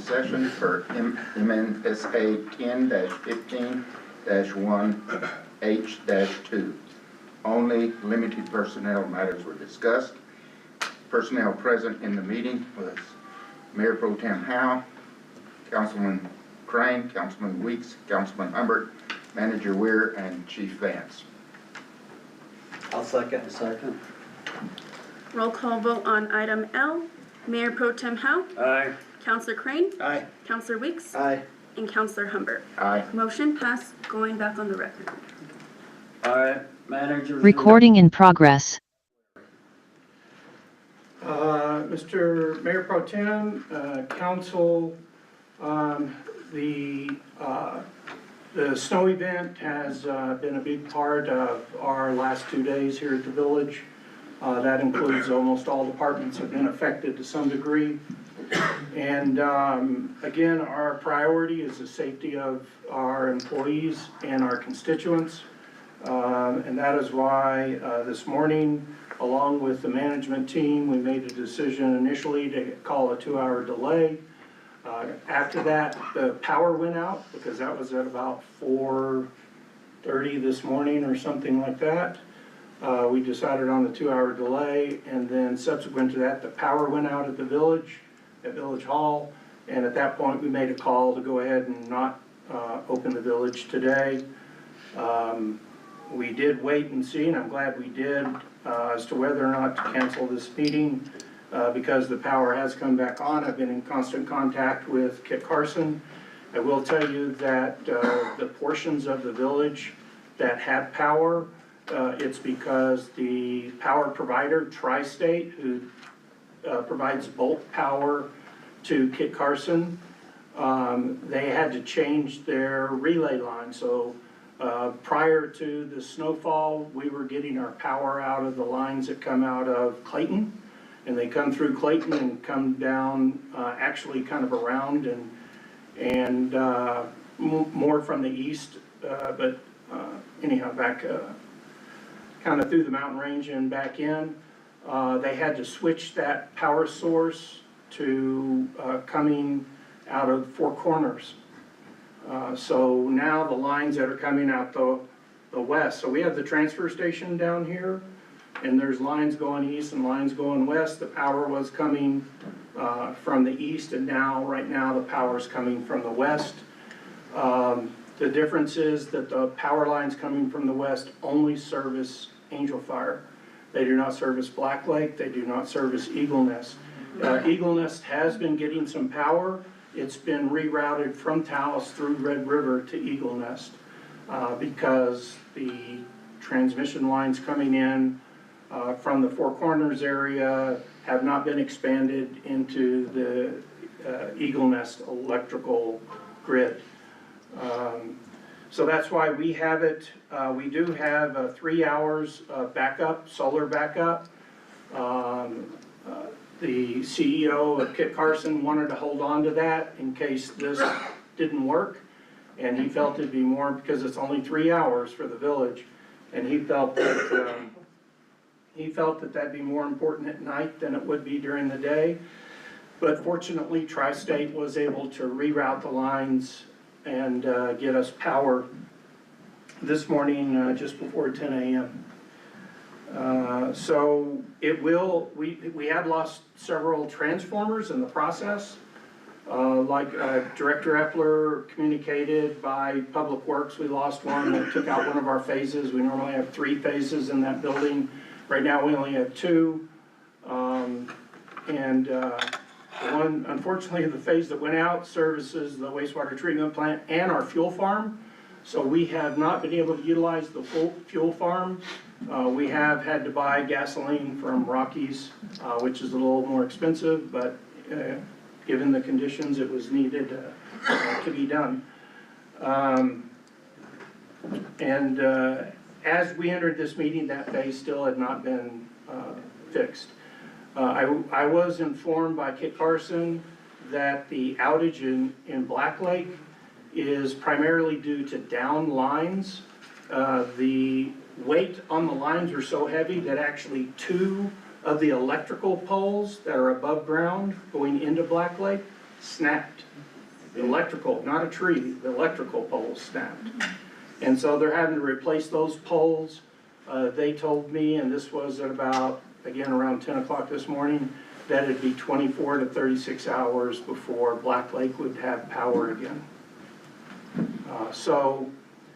session for MNSA 10-15-1H-2. Only limited personnel matters were discussed. Personnel present in the meeting was Mayor Pro Tem Howe, Councilman Crane, Councilman Weeks, Councilman Humbert, Manager Weir, and Chief Vance. I'll second. Second. Roll call vote on item L. Mayor Pro Tem Howe, Aye. Councilor Crane, Aye. Councilor Weeks, Aye. and Councilor Humbert. Aye. Motion passed, going back on the record. All right, manager. Recording in progress. Mr. Mayor Pro Tem, Council, the snow event has been a big part of our last 2 days here at the village. That includes almost all departments have been affected to some degree. And again, our priority is the safety of our employees and our constituents. And that is why this morning, along with the management team, we made a decision initially to call a 2-hour delay. After that, the power went out because that was at about 4:30 this morning or something like that. We decided on the 2-hour delay, and then subsequent to that, the power went out at the village, at Village Hall, and at that point, we made a call to go ahead and not open the village today. We did wait and see, and I'm glad we did, as to whether or not to cancel this meeting because the power has come back on. I've been in constant contact with Kit Carson. I will tell you that the portions of the village that have power, it's because the power provider, Tri-State, who provides bulk power to Kit Carson, they had to change their relay line. So prior to the snowfall, we were getting our power out of the lines that come out of Clayton, and they come through Clayton and come down actually kind of around and more from the east, but anyhow, back kind of through the mountain range and back in. They had to switch that power source to coming out of Four Corners. So now the lines that are coming out the west, so we have the transfer station down here, and there's lines going east and lines going west. The power was coming from the east, and right now the power is coming from the west. The difference is that the power lines coming from the west only service Angel Fire. They do not service Black Lake. They do not service Eagle Nest. Eagle Nest has been getting some power. It's been rerouted from Taos through Red River to Eagle Nest because the transmission lines coming in from the Four Corners area have not been expanded into the Eagle Nest electrical grid. So that's why we have it. We do have 3 hours backup, solar backup. The CEO of Kit Carson wanted to hold on to that in case this didn't work, and he felt it'd be more because it's only 3 hours for the village, and he felt that that'd be more important at night than it would be during the day. But fortunately, Tri-State was able to reroute the lines and get us power this morning just before 10 a.m. So it will, we have lost several transformers in the process. Like Director Epler communicated, by Public Works, we lost one that took out one of our phases. We normally have 3 phases in that building. Right now we only have 2. One, unfortunately, the phase that went out services the wastewater treatment plant and our fuel farm. So we have not been able to utilize the full fuel farm. We have had to buy gasoline from Rockies, which is a little more expensive, but given the conditions, it was needed to be done. As we entered this meeting, that phase still had not been fixed. I was informed by Kit Carson that the outage in Black Lake is primarily due to down lines. The weight on the lines are so heavy that actually 2 of the electrical poles that are above ground going into Black Lake snapped. The electrical, not a tree, the electrical poles snapped. And so they're having to replace those poles. They told me, and this was at about, again, around 10 o'clock this morning, that it'd be 24 to 36 hours before Black Lake would have power again.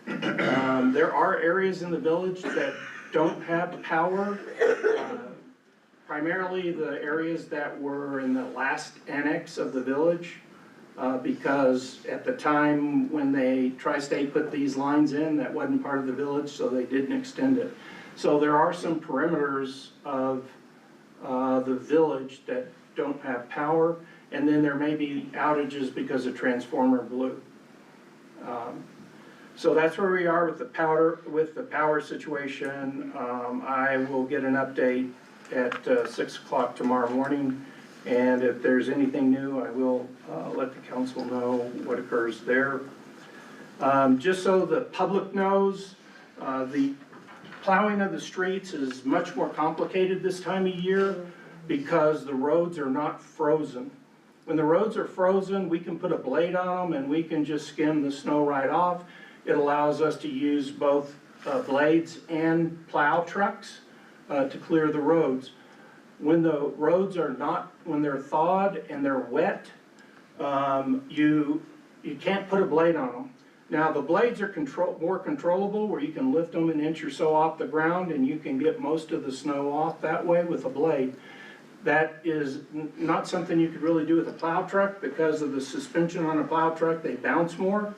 There are areas in the village that don't have power. Primarily the areas that were in the last annex of the village, because at the time when Tri-State put these lines in, that wasn't part of the village, so they didn't extend it. So there are some perimeters of the village that don't have power, and then there may be outages because a transformer blew. So that's where we are with the power situation. I will get an update at 6 o'clock tomorrow morning, and if there's anything new, I will let the council know what occurs there. Just so the public knows, the plowing of the streets is much more complicated this time of year because the roads are not frozen. When the roads are frozen, we can put a blade on them and we can just skim the snow right off. It allows us to use both blades and plow trucks to clear the roads. When the roads are not, when they're thawed and they're wet, you can't put a blade on them. Now the blades are more controllable, where you can lift them an inch or so off the ground and you can get most of the snow off that way with a blade. That is not something you could really do with a plow truck because of the suspension on a plow truck. They bounce more.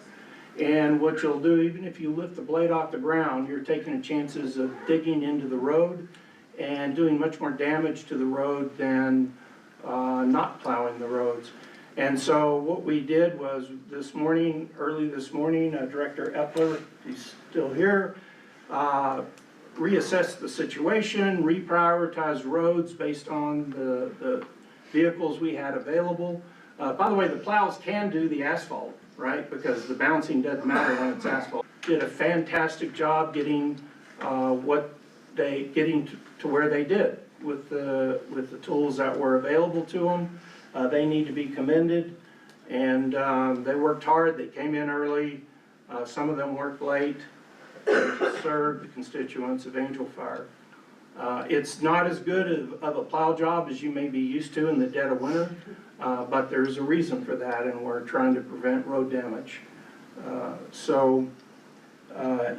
And what you'll do, even if you lift the blade off the ground, you're taking the chances of digging into the road and doing much more damage to the road than not plowing the roads. And so what we did was this morning, early this morning, Director Epler, he's still here, reassessed the situation, reprioritized roads based on the vehicles we had available. By the way, the plows can do the asphalt, right? Because the bouncing doesn't matter when it's asphalt. Did a fantastic job getting to where they did with the tools that were available to them. They need to be commended, and they worked hard. They came in early. Some of them worked late to serve the constituents of Angel Fire. It's not as good of a plow job as you may be used to in the dead of winter, but there's a reason for that, and we're trying to prevent road damage.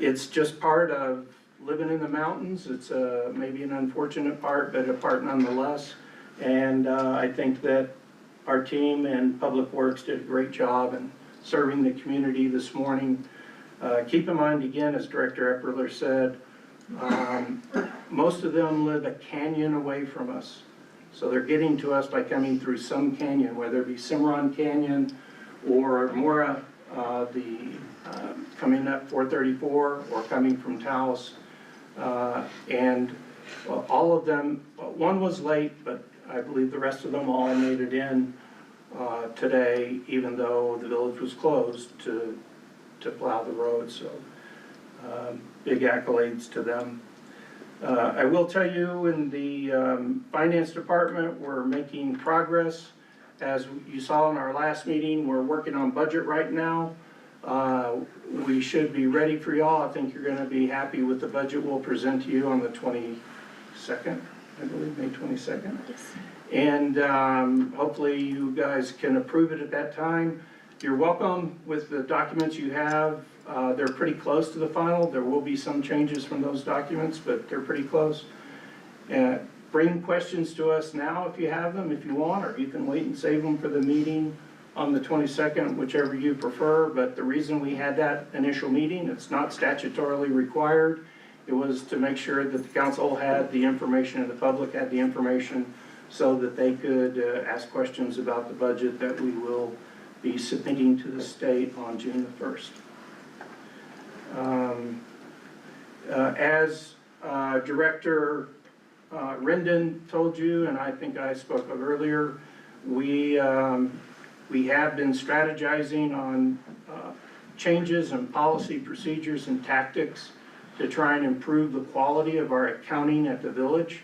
It's just part of living in the mountains. It's maybe an unfortunate part, but a part nonetheless. And I think that our team and Public Works did a great job in serving the community this morning. Keep in mind, again, as Director Epperler said, most of them live a canyon away from us. So they're getting to us by coming through some canyon, whether it be Cimarron Canyon or Mora, coming up 434 or coming from Taos. And all of them, one was late, but I believe the rest of them all made it in today, even though the village was closed to plow the road. So big accolades to them. I will tell you, in the finance department, we're making progress. As you saw in our last meeting, we're working on budget right now. We should be ready for y'all. I think you're going to be happy with the budget we'll present to you on the 22nd, I believe, May 22nd. Yes. And hopefully you guys can approve it at that time. You're welcome with the documents you have. They're pretty close to the final. There will be some changes from those documents, but they're pretty close. Bring questions to us now if you have them, if you want, or you can wait and save them for the meeting on the 22nd, whichever you prefer. But the reason we had that initial meeting, it's not statutorily required. It was to make sure that the council had the information and the public had the information so that they could ask questions about the budget that we will be submitting to the state on June the 1st. As Director Rendon told you, and I think I spoke of earlier, we have been strategizing on changes in policy, procedures, and tactics to try and improve the quality of our accounting at the village.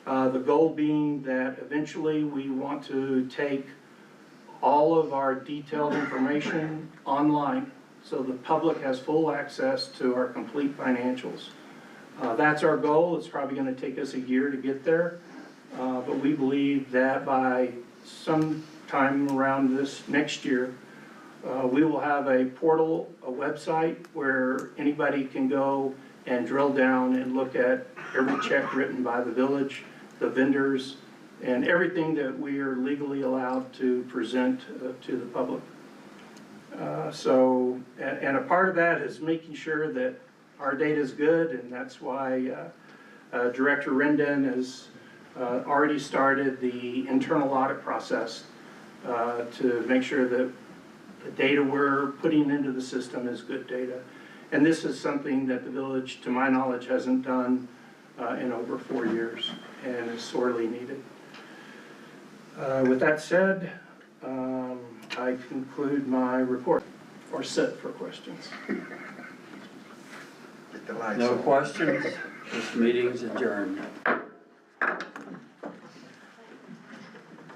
The goal being that eventually we want to take all of our detailed information online, so the public has full access to our complete financials. That's our goal. It's probably going to take us a year to get there, but we believe that by sometime around this next year, we will have a portal, a website where anybody can go and drill down and look at every check written by the village, the vendors, and everything that we are legally allowed to present to the public. And a part of that is making sure that our data is good, and that's why Director Rendon has already started the internal audit process to make sure that the data we're putting into the system is good data. And this is something that the village, to my knowledge, hasn't done in over 4 years, and is sorely needed. With that said, I conclude my report, or sit for questions. Get the lights No on. questions? This meeting's adjourned.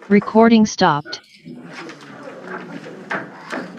Recording stopped.